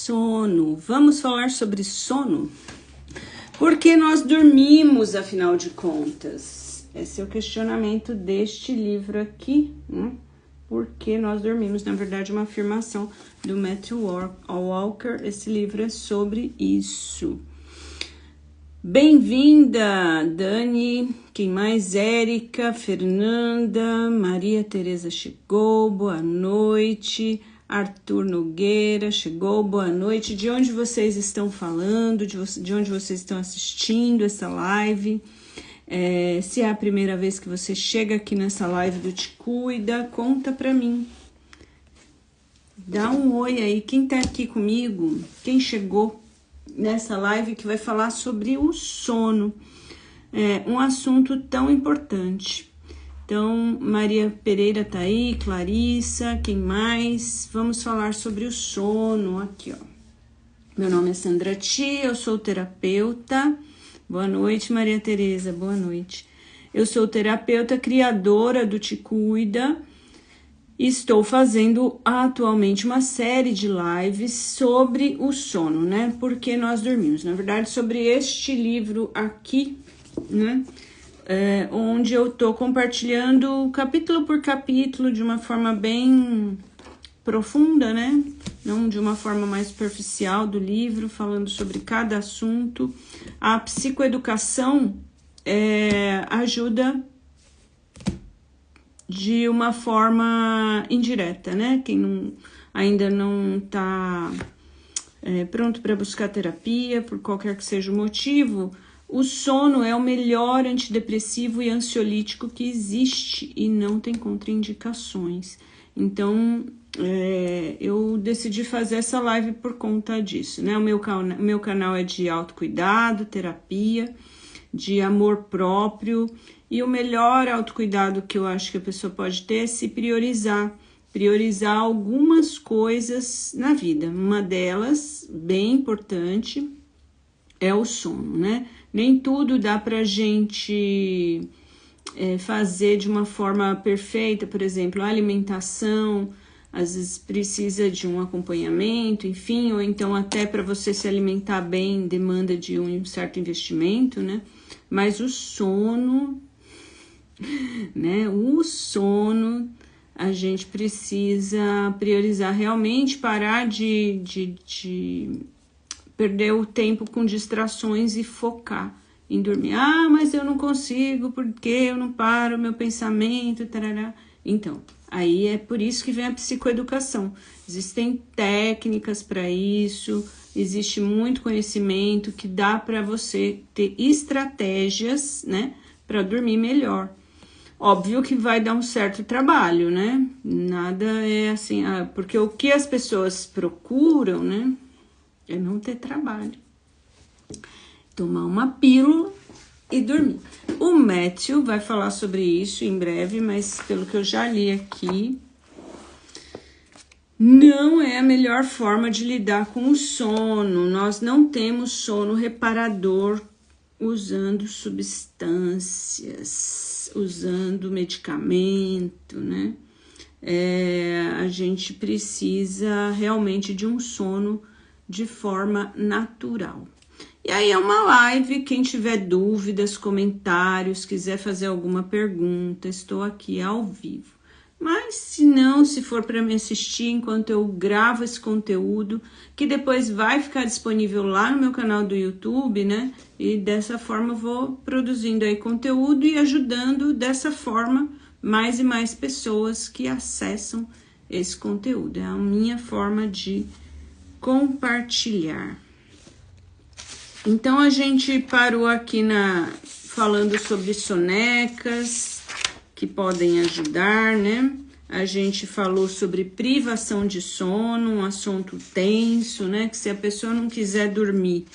sono. Vamos falar sobre sono? Por que nós dormimos, afinal de contas? Esse é o questionamento deste livro aqui, né? Por que nós dormimos? Na verdade, uma afirmação do Matthew Walker. Esse livro é sobre isso. Bem-vinda, Dani. Quem mais? Érica, Fernanda, Maria Tereza chegou, boa noite. Arthur Nogueira chegou, boa noite. De onde vocês estão falando? De onde vocês estão assistindo essa live? Se é a primeira vez que você chega aqui nessa live do Te Cuida, conta pra mim. Dá um oi aí. Quem tá aqui comigo? Quem chegou nessa live que vai falar sobre o sono? Um assunto tão importante. Então, Maria Pereira tá aí, Clarissa, quem mais? Vamos falar sobre o sono aqui, ó. Meu nome é Sandra Tia, eu sou terapeuta. Boa noite, Maria Tereza, boa noite. Eu sou terapeuta, criadora do Te Cuida. Estou fazendo atualmente uma série de lives sobre o sono, né? Porque nós dormimos. Na verdade, sobre este livro aqui, né? Onde eu tô compartilhando capítulo por capítulo de uma forma bem profunda, né? Não de uma forma mais superficial do livro, falando sobre cada assunto. A psicoeducação ajuda de uma forma indireta, né? Quem ainda não tá pronto para buscar terapia, por qualquer que seja o motivo, o sono é o melhor antidepressivo e ansiolítico que existe e não tem contraindicações. Então, eu decidi fazer essa live por conta disso, né? O meu canal é de autocuidado, terapia, de amor próprio, e o melhor autocuidado que eu acho que a pessoa pode ter é se priorizar algumas coisas na vida. Uma delas, bem importante, é o sono, né? Nem tudo dá pra gente fazer de uma forma perfeita, por exemplo, a alimentação, às vezes precisa de um acompanhamento, enfim, ou então até para você se alimentar bem demanda de um certo investimento, né? Mas o sono, né? O sono a gente precisa priorizar realmente, parar de perder o tempo com distrações e focar em dormir. Ah, mas eu não consigo, porque eu não paro meu pensamento, tarará. Então, aí é por isso que vem a psicoeducação. Existem técnicas para isso, existe muito conhecimento que dá para você ter estratégias, né, para dormir melhor. Óbvio que vai dar um certo trabalho, né? Nada é assim, porque o que as pessoas procuram, né, é não ter trabalho. Tomar uma pílula e dormir. O Matthew vai falar sobre isso em breve, mas pelo que eu já li aqui, não é a melhor forma de lidar com o sono. Nós não temos sono reparador usando substâncias, usando medicamento, né? A gente precisa realmente de um sono de forma natural. E aí é uma live, quem tiver dúvidas, comentários, quiser fazer alguma pergunta, estou aqui ao vivo. Mas se não, se for para me assistir enquanto eu gravo esse conteúdo, que depois vai ficar disponível lá no meu canal do YouTube, né? E dessa forma eu vou produzindo aí conteúdo e ajudando dessa forma mais e mais pessoas que acessam esse conteúdo. É a minha forma de compartilhar. Então, a gente parou aqui falando sobre sonecas que podem ajudar, né? A gente falou sobre privação de sono, um assunto tenso, né? Que se a pessoa não quiser dormir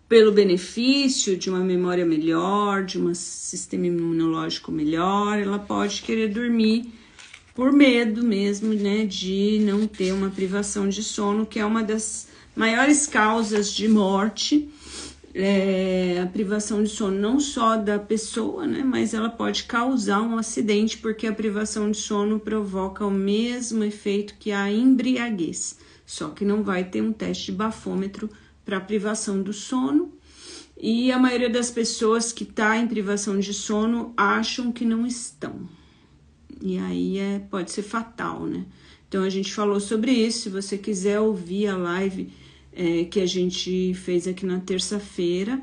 pelo benefício de uma memória melhor, de um sistema imunológico melhor, ela pode querer dormir por medo mesmo, né? De não ter uma privação de sono, que é uma das maiores causas de morte, a privação de sono não só da pessoa, né, mas ela pode causar um acidente, porque a privação de sono provoca o mesmo efeito que a embriaguez. só que não vai ter um teste de bafômetro para privação do sono. E a maioria das pessoas que está em privação de sono acham que não estão. E aí pode ser fatal, né? Então a gente falou sobre isso. Se você quiser ouvir a live que a gente fez aqui na terça-feira,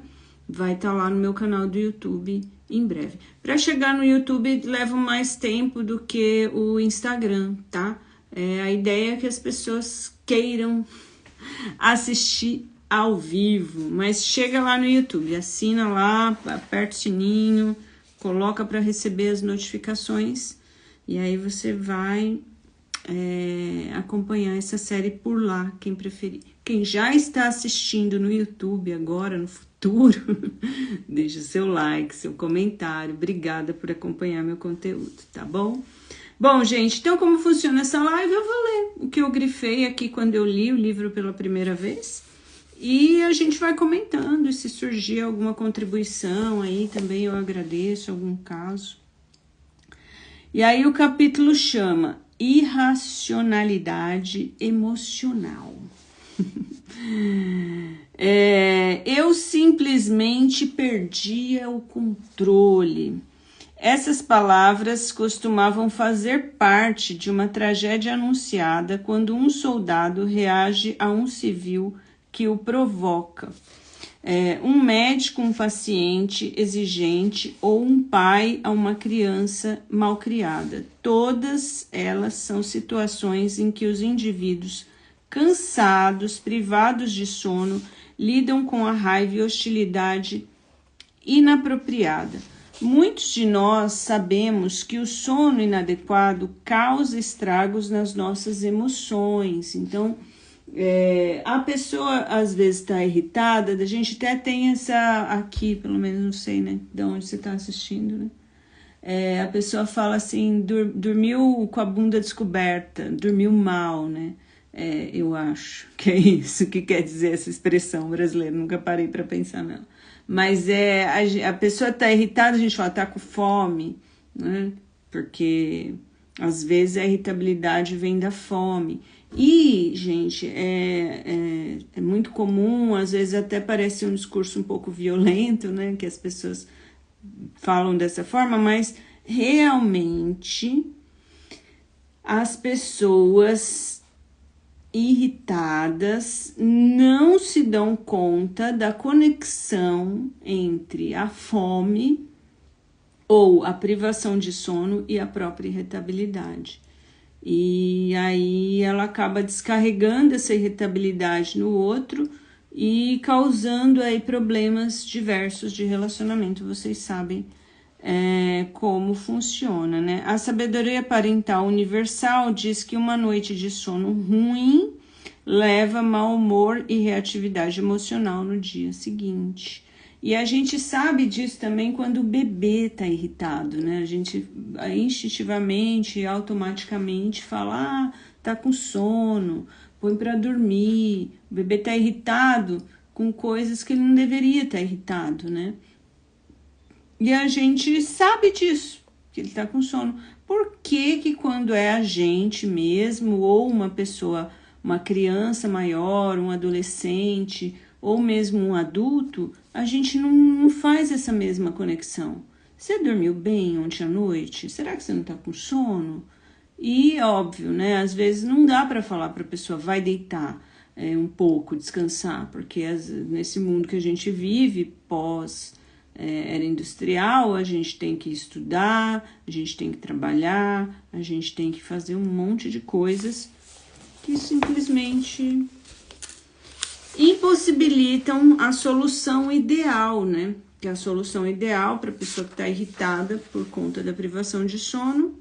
vai estar lá no meu canal do YouTube em breve. Para chegar no YouTube leva mais tempo do que o Instagram, tá? A ideia é que as pessoas queiram assistir ao vivo, mas chega lá no YouTube, assina lá, aperta o sininho, coloca para receber as notificações e aí você vai acompanhar essa série por lá, quem preferir. Quem já está assistindo no YouTube agora, no futuro, deixa seu like, seu comentário. Obrigada por acompanhar meu conteúdo, tá bom? Bom, gente, então como funciona essa live? Eu vou ler o que eu grifei aqui quando eu li o livro pela primeira vez. E a gente vai comentando, e se surgir alguma contribuição aí também eu agradeço, algum caso. E aí o capítulo chama Irracionalidade Emocional. Eu simplesmente perdia o controle. Essas palavras costumavam fazer parte de uma tragédia anunciada quando um soldado reage a um civil que o provoca. Um médico, um paciente exigente ou um pai a uma criança malcriada. Todas elas são situações em que os indivíduos cansados, privados de sono, lidam com a raiva e hostilidade inapropriada. Muitos de nós sabemos que o sono inadequado causa estragos nas nossas emoções. Então, a pessoa às vezes está irritada, a gente até tem essa aqui, pelo menos não sei, né, de onde você está assistindo, né? A pessoa fala assim, dormiu com a bunda descoberta, dormiu mal, né? Eu acho que é isso que quer dizer essa expressão brasileira, nunca parei para pensar não. Mas a pessoa está irritada, a gente fala, está com fome, né? Porque às vezes a irritabilidade vem da fome. E, gente, é muito comum, às vezes até parece um discurso um pouco violento, né? Que as pessoas falam dessa forma, mas realmente as pessoas irritadas não se dão conta da conexão entre a fome ou a privação de sono e a própria irritabilidade. E aí ela acaba descarregando essa irritabilidade no outro e causando aí problemas diversos de relacionamento. Vocês sabem como funciona, né? A sabedoria parental universal diz que uma noite de sono ruim leva mau humor e reatividade emocional no dia seguinte. E a gente sabe disso também quando o bebê tá irritado, né? A gente instintivamente, automaticamente fala, tá com sono, põe para dormir. O bebê tá irritado com coisas que ele não deveria estar irritado, né? E a gente sabe disso, que ele tá com sono. Por que quando é a gente mesmo, ou uma pessoa, uma criança maior, um adolescente, ou mesmo um adulto, a gente não faz essa mesma conexão? Você dormiu bem ontem à noite? Será que você não tá com sono? E óbvio, né? Às vezes não dá para falar para a pessoa, vai deitar um pouco, descansar, porque nesse mundo que a gente vive, era industrial, a gente tem que estudar, a gente tem que trabalhar, a gente tem que fazer um monte de coisas que simplesmente impossibilitam a solução ideal, né? Que é a solução ideal para a pessoa que está irritada por conta da privação de sono,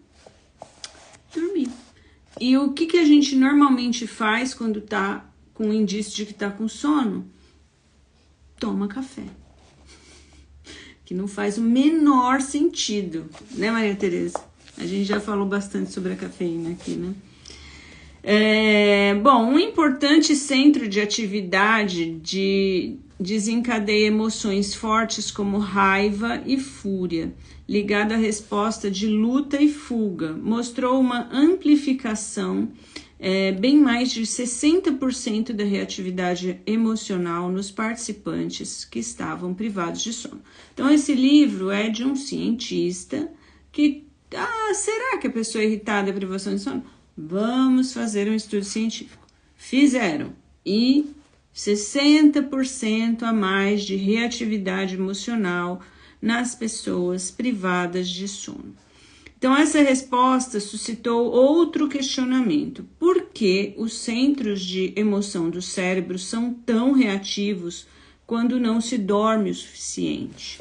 dormir. E o que a gente normalmente faz quando tá com indício de que tá com sono? Toma café. Que não faz o menor sentido, né, Maria Tereza? A gente já falou bastante sobre a cafeína aqui, né? Bom, um importante centro de atividade desencadeia emoções fortes como raiva e fúria, ligado à resposta de luta e fuga. Mostrou uma amplificação bem mais de 60% da reatividade emocional nos participantes que estavam privados de sono. Então, esse livro é de um cientista que, será que a pessoa irritada é privação de sono? Vamos fazer um estudo científico. Fizeram, e 60% a mais de reatividade emocional nas pessoas privadas de sono. Então, essa resposta suscitou outro questionamento. Por que os centros de emoção do cérebro são tão reativos quando não se dorme o suficiente?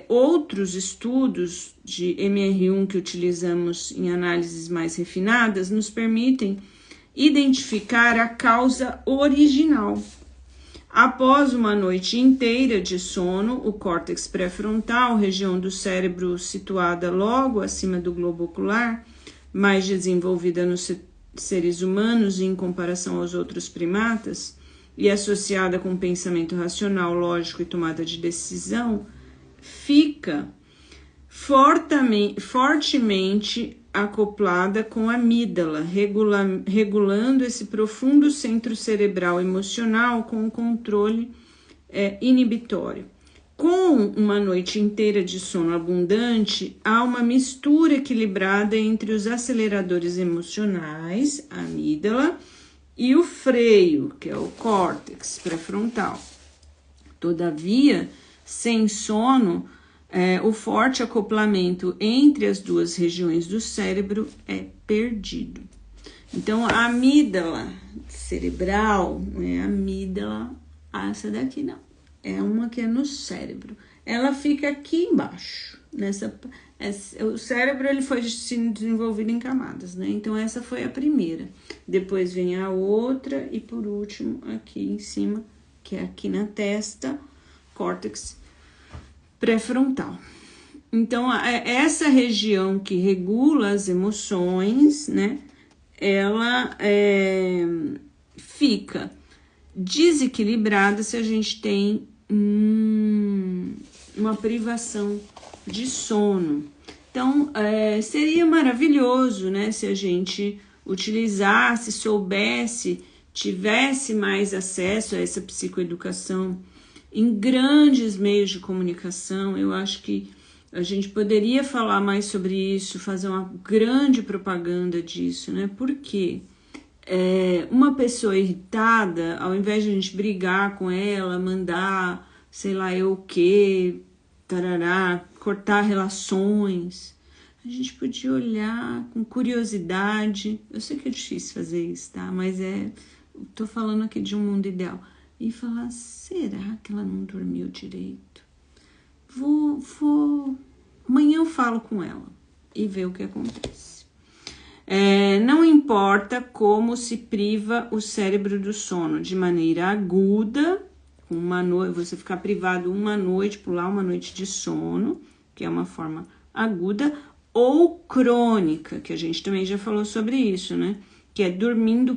Outros estudos de MR1 que utilizamos em análises mais refinadas nos permitem identificar a causa original. Após uma noite inteira de sono, o córtex pré-frontal, região do cérebro situada logo acima do globo ocular, mais desenvolvida nos seres humanos em comparação aos outros primatas, e associada com pensamento racional, lógico e tomada de decisão, fica fortemente acoplada com a amígdala, regulando esse profundo centro cerebral emocional com o controle inibitório. Com uma noite inteira de sono abundante, há uma mistura equilibrada entre os aceleradores emocionais, a amígdala, e o freio, que é o córtex pré-frontal. Todavia, sem sono, o forte acoplamento entre as duas regiões do cérebro é perdido. Então, a amígdala cerebral, não é a amígdala, essa daqui não, é uma que é no cérebro. Ela fica aqui embaixo. O cérebro ele foi sendo desenvolvido em camadas, né? Então, essa foi a primeira. Depois vem a outra e, por último, aqui em cima, que é aqui na testa, córtex pré-frontal. Então, essa região que regula as emoções, né, ela fica desequilibrada se a gente tem uma privação de sono. Então, seria maravilhoso, né, se a gente utilizasse, soubesse, tivesse mais acesso a essa psicoeducação em grandes meios de comunicação. Eu acho que a gente poderia falar mais sobre isso, fazer uma grande propaganda disso, né? Porque uma pessoa irritada, ao invés de a gente brigar com ela, mandar, sei lá eu o quê, tarará, cortar relações, a gente podia olhar com curiosidade. Eu sei que é difícil fazer isso, tá? Mas tô falando aqui de um mundo ideal. E falar, será que ela não dormiu direito? Amanhã eu falo com ela e ver o que acontece. Não importa como se priva o cérebro do sono, de maneira aguda, você ficar privado uma noite, pular uma noite de sono, que é uma forma aguda, ou crônica, que a gente também já falou sobre isso, né? Que é dormindo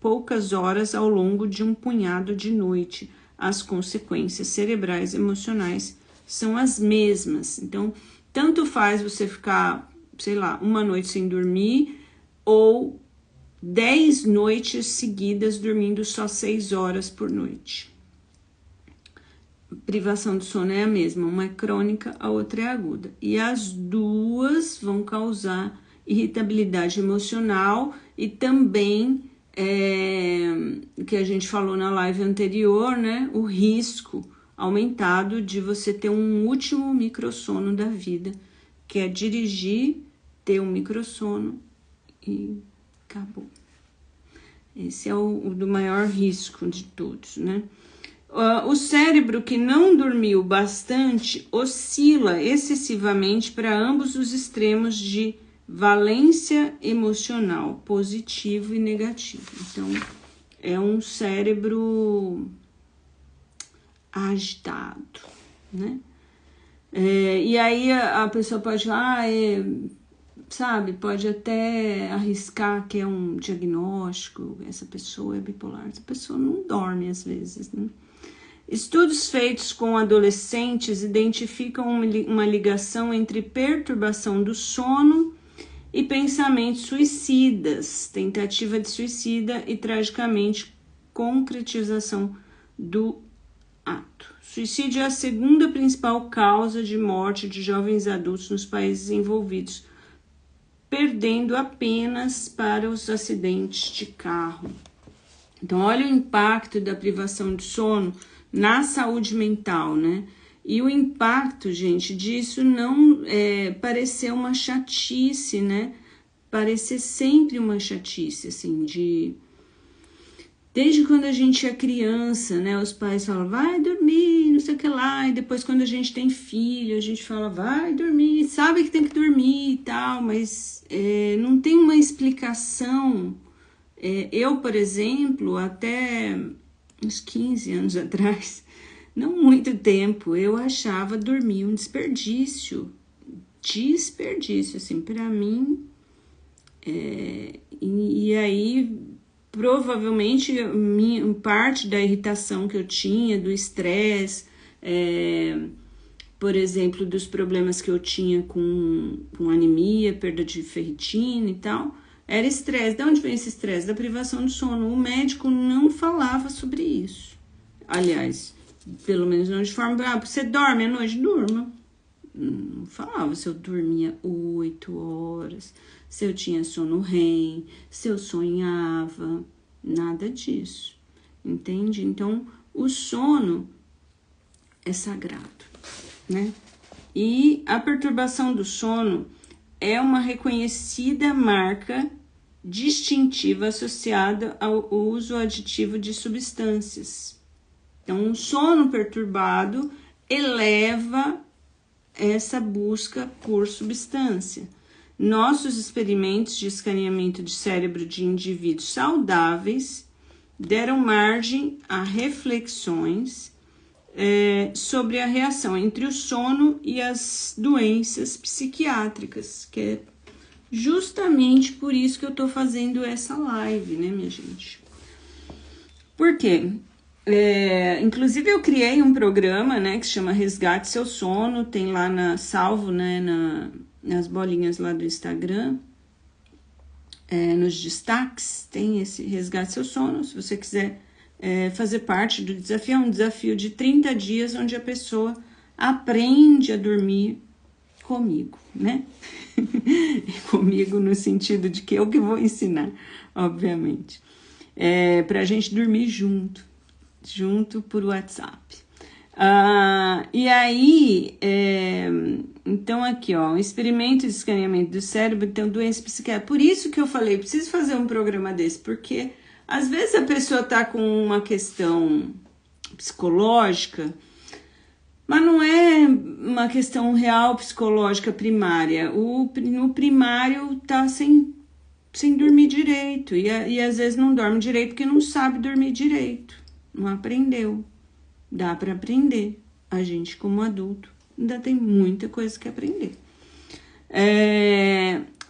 poucas horas ao longo de um punhado de noite. As consequências cerebrais e emocionais são as mesmas. Então, tanto faz você ficar, sei lá, uma noite sem dormir ou 10 noites seguidas dormindo só 6 horas por noite. Privação do sono é a mesma, uma é crônica, a outra é aguda. E as duas vão causar irritabilidade emocional e também que a gente falou na live anterior, né? O risco aumentado de você ter um último microsono da vida, que é dirigir, ter um microsono e acabou. Esse é o do maior risco de todos, né? O cérebro que não dormiu bastante oscila excessivamente para ambos os extremos de valência emocional, positivo e negativo. Então, é um cérebro agitado, né? E aí a pessoa pode falar, sabe, pode até arriscar que é um diagnóstico, essa pessoa é bipolar. Essa pessoa não dorme às vezes, né? Estudos feitos com adolescentes identificam uma ligação entre perturbação do sono e pensamentos suicidas, tentativa de suicida e, tragicamente, concretização do ato. Suicídio é a segunda principal causa de morte de jovens adultos nos países envolvidos, perdendo apenas para os acidentes de carro. Então, olha o impacto da privação de sono na saúde mental, né? E o impacto, gente, disso não parecer uma chatice, né? Parecer sempre uma chatice, assim, Desde quando a gente é criança, né? Os pais falam, vai dormir, não sei o que lá. E depois, quando a gente tem filho, a gente fala, vai dormir, sabe que tem que dormir e tal. Mas não tem uma explicação. Eu, por exemplo, até uns 15 anos atrás, não muito tempo, eu achava dormir um desperdício. Desperdício, assim, pra mim. E aí, provavelmente, parte da irritação que eu tinha, do estresse, por exemplo, dos problemas que eu tinha com anemia, perda de ferritina e tal, era estresse. De onde vem esse estresse? Da privação de sono. O médico não falava sobre isso. Aliás, pelo menos não de forma... você dorme à noite? Durma. Não falava se eu dormia 8 horas, se eu tinha sono REM, se eu sonhava, nada disso, entende? Então, o sono é sagrado, né? E a perturbação do sono é uma reconhecida marca distintiva associada ao uso aditivo de substâncias. Então, um sono perturbado eleva essa busca por substância. Nossos experimentos de escaneamento de cérebro de indivíduos saudáveis deram margem a reflexões sobre a reação entre o sono e as doenças psiquiátricas, que é justamente por isso que eu tô fazendo essa live, né, minha gente? Por quê? Inclusive eu criei um programa, né, que se chama Resgate Seu Sono, tem lá salvo, né, nas bolinhas lá do Instagram, nos destaques, tem esse Resgate Seu Sono. Se você quiser fazer parte do desafio, é um desafio de 30 dias, onde a pessoa aprende a dormir comigo, né? Comigo no sentido de que eu que vou ensinar, obviamente. Pra gente dormir junto por WhatsApp. E aí, então aqui, ó, um experimento de escaneamento do cérebro, então doença psiquiátrica. Por isso que eu falei, preciso fazer um programa desse, porque às vezes a pessoa tá com uma questão psicológica, mas não é uma questão real psicológica primária. No primário tá sem dormir direito, e às vezes não dorme direito porque não sabe dormir direito, não aprendeu. Dá para aprender. A gente, como adulto, ainda tem muita coisa que aprender.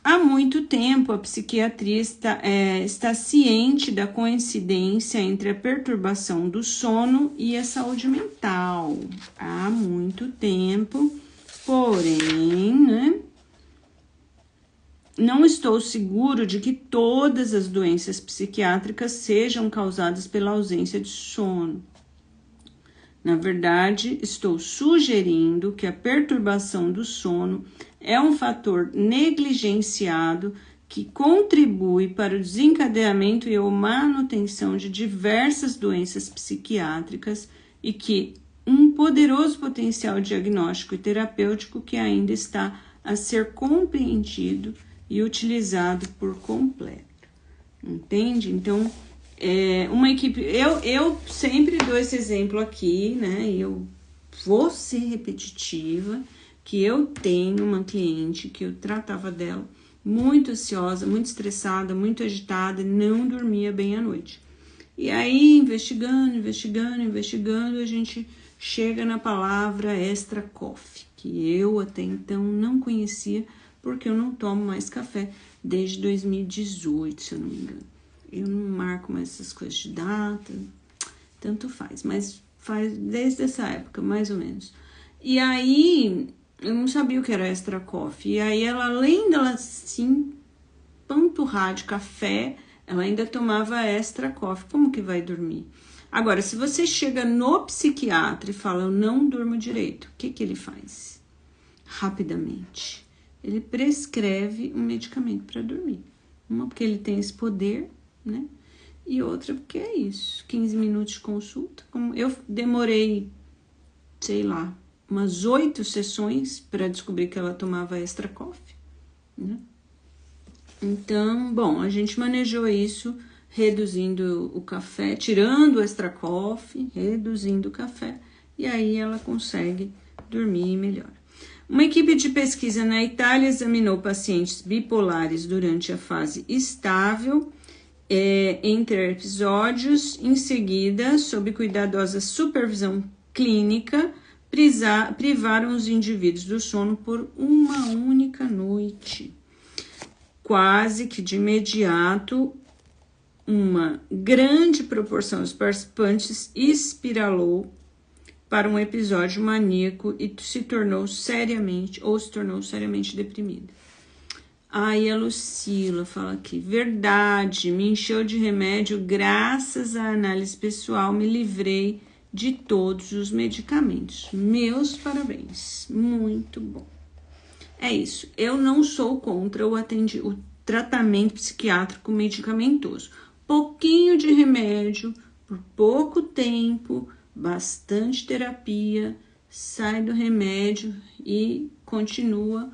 Há muito tempo, a psiquiatria está ciente da coincidência entre a perturbação do sono e a saúde mental. Há muito tempo, porém, né, não estou seguro de que todas as doenças psiquiátricas sejam causadas pela ausência de sono. Na verdade, estou sugerindo que a perturbação do sono é um fator negligenciado que contribui para o desencadeamento e a manutenção de diversas doenças psiquiátricas e que um poderoso potencial diagnóstico e terapêutico que ainda está a ser compreendido e utilizado por completo. Entende? Então, uma equipe... Eu sempre dou esse exemplo aqui, né? E eu vou ser repetitiva, que eu tenho uma cliente que eu tratava dela muito ansiosa, muito estressada, muito agitada, não dormia bem à noite. E aí, investigando, a gente chega na palavra extra coffee, que eu até então não conhecia, porque eu não tomo mais café desde 2018, se eu não me engano. Eu não marco mais essas coisas de data, tanto faz, mas faz desde essa época, mais ou menos. E aí, eu não sabia o que era extra coffee. E aí ela, além dela se empanturrar de café, ela ainda tomava extra coffee. Como que vai dormir? Agora, se você chega no psiquiatra e fala, eu não durmo direito, o que que ele faz? Rapidamente, ele prescreve um medicamento para dormir. Uma, porque ele tem esse poder, né? E outra, porque é isso, 15 minutos de consulta. Como eu demorei, sei lá, umas 8 sessões para descobrir que ela tomava extra coffee, né? Então, bom, a gente manejou isso, reduzindo o café, tirando o extra coffee, reduzindo o café, e aí ela consegue dormir melhor. Uma equipe de pesquisa na Itália examinou pacientes bipolares durante a fase estável, entre episódios, em seguida, sob cuidadosa supervisão clínica, privaram os indivíduos do sono por uma única noite. Quase que de imediato, uma grande proporção dos participantes espiralou para um episódio maníaco e se tornou seriamente deprimida. Aí a Lucila fala aqui, verdade, me encheu de remédio, graças à análise pessoal, me livrei de todos os medicamentos. Meus parabéns, muito bom. É isso, eu não sou contra o tratamento psiquiátrico medicamentoso. Pouquinho de remédio, por pouco tempo, bastante terapia, sai do remédio e continua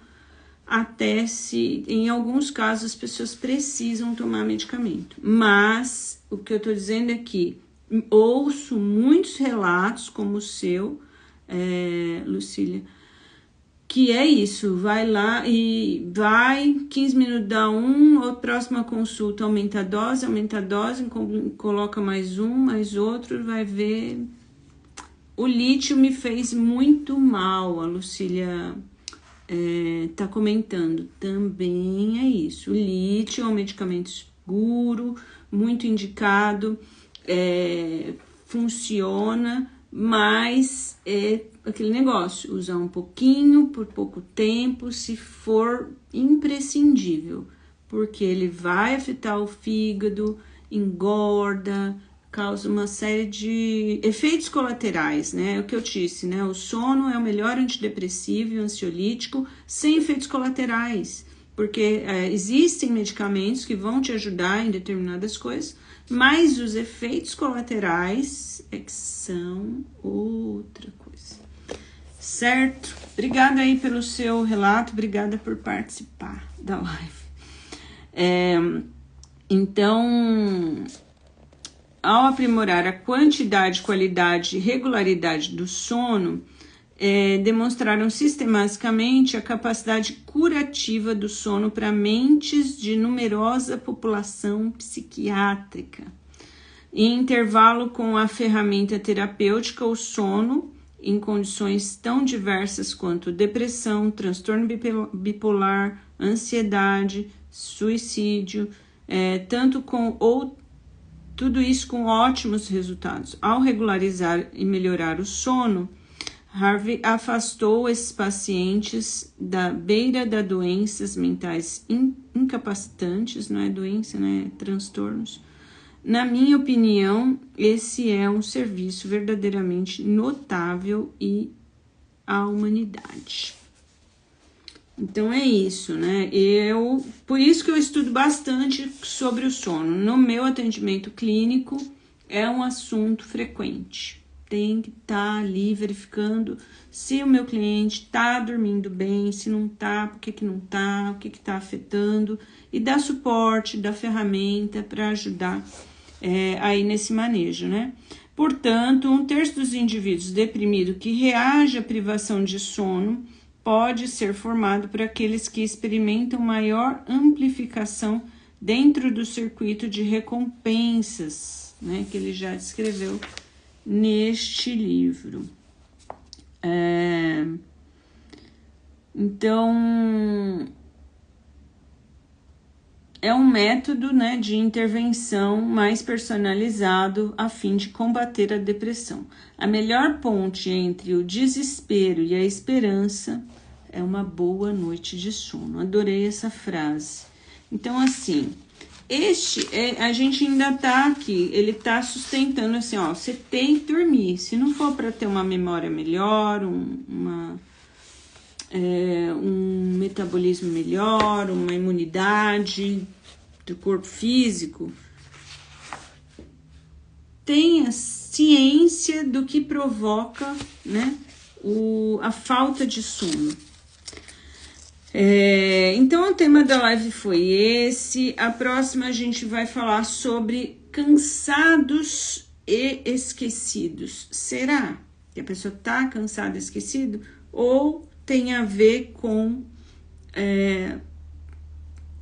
até se, em alguns casos, as pessoas precisam tomar medicamento. Mas o que eu tô dizendo é que ouço muitos relatos, como o seu, Lucília, que é isso, vai lá e vai, 15 minutos dá a próxima consulta aumenta a dose, coloca mais outro, vai ver. O lítio me fez muito mal, a Lucília tá comentando, também é isso. O lítio é um medicamento seguro, muito indicado, funciona, mas é aquele negócio, usar um pouquinho por pouco tempo, se for imprescindível, porque ele vai afetar o fígado, engorda, causa uma série de efeitos colaterais, né? É o que eu disse, né? O sono é o melhor antidepressivo e ansiolítico sem efeitos colaterais, porque existem medicamentos que vão te ajudar em determinadas coisas, mas os efeitos colaterais é que são outra coisa. Certo? Obrigada aí pelo seu relato, obrigada por participar da live. Então, ao aprimorar a quantidade, qualidade e regularidade do sono, demonstraram sistematicamente a capacidade curativa do sono para mentes de numerosa população psiquiátrica. Em intervalo com a ferramenta terapêutica, o sono, em condições tão diversas quanto depressão, transtorno bipolar, ansiedade, suicídio, tudo isso com ótimos resultados. Ao regularizar e melhorar o sono, Harvey afastou esses pacientes da beira das doenças mentais incapacitantes, não é doença, né? Transtornos. Na minha opinião, esse é um serviço verdadeiramente notável à humanidade. Então é isso, né? Por isso que eu estudo bastante sobre o sono. No meu atendimento clínico é um assunto frequente. Tem que estar ali verificando se o meu cliente está dormindo bem, se não está, por que não está, o que está afetando, e dar suporte, dar ferramenta para ajudar aí nesse manejo, né? Portanto, 1/3 dos indivíduos deprimidos que reage à privação de sono pode ser formado por aqueles que experimentam maior amplificação dentro do circuito de recompensas, né, que ele já descreveu neste livro. Então, é um método, né, de intervenção mais personalizado a fim de combater a depressão. A melhor ponte entre o desespero e a esperança é uma boa noite de sono. Adorei essa frase. Então, assim, a gente ainda tá aqui, ele tá sustentando assim, ó, você tem que dormir. Se não for para ter uma memória melhor, um metabolismo melhor, uma imunidade do corpo físico, tenha ciência do que provoca, né, a falta de sono. Então, o tema da live foi esse. A próxima a gente vai falar sobre cansados e esquecidos. Será que a pessoa tá cansada e esquecido? Ou tem a ver com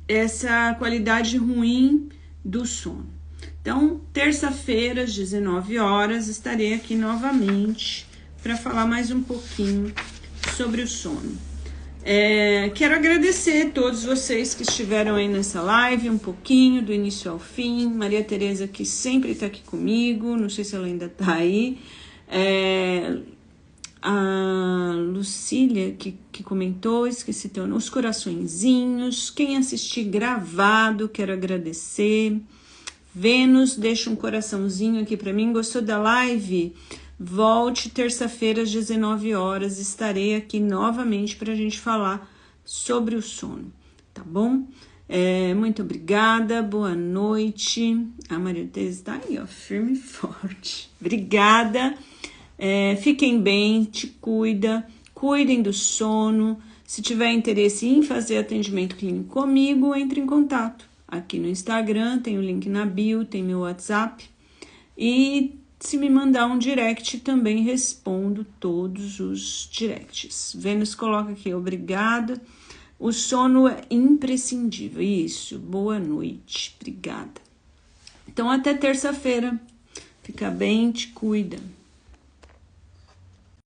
essa qualidade ruim do sono? Então, terça-feira, às 19 horas, estarei aqui novamente para falar mais um pouquinho sobre o sono. Quero agradecer a todos vocês que estiveram aí nessa live, um pouquinho, do início ao fim. Maria Tereza, que sempre está aqui comigo, não sei se ela ainda está aí. A Lucília, que comentou, esqueci teu nome, os coraçõezinhos. Quem assistir gravado, quero agradecer. Vênus, deixa um coraçãozinho aqui para mim. Gostou da live? Volte terça-feira às 19 horas. Estarei aqui novamente para a gente falar sobre o sono, tá bom? Muito obrigada, boa noite. A Maria Teresa está aí, ó, firme e forte. Obrigada. Fiquem bem, te cuidem do sono. Se tiver interesse em fazer atendimento clínico comigo, entre em contato. Aqui no Instagram, tem o link na bio, tem meu WhatsApp. E se me mandar um direct, também respondo todos os directs. Vênus coloca aqui, obrigada. O sono é imprescindível. Isso, boa noite, obrigada. Então, até terça-feira. Fica bem, te cuida.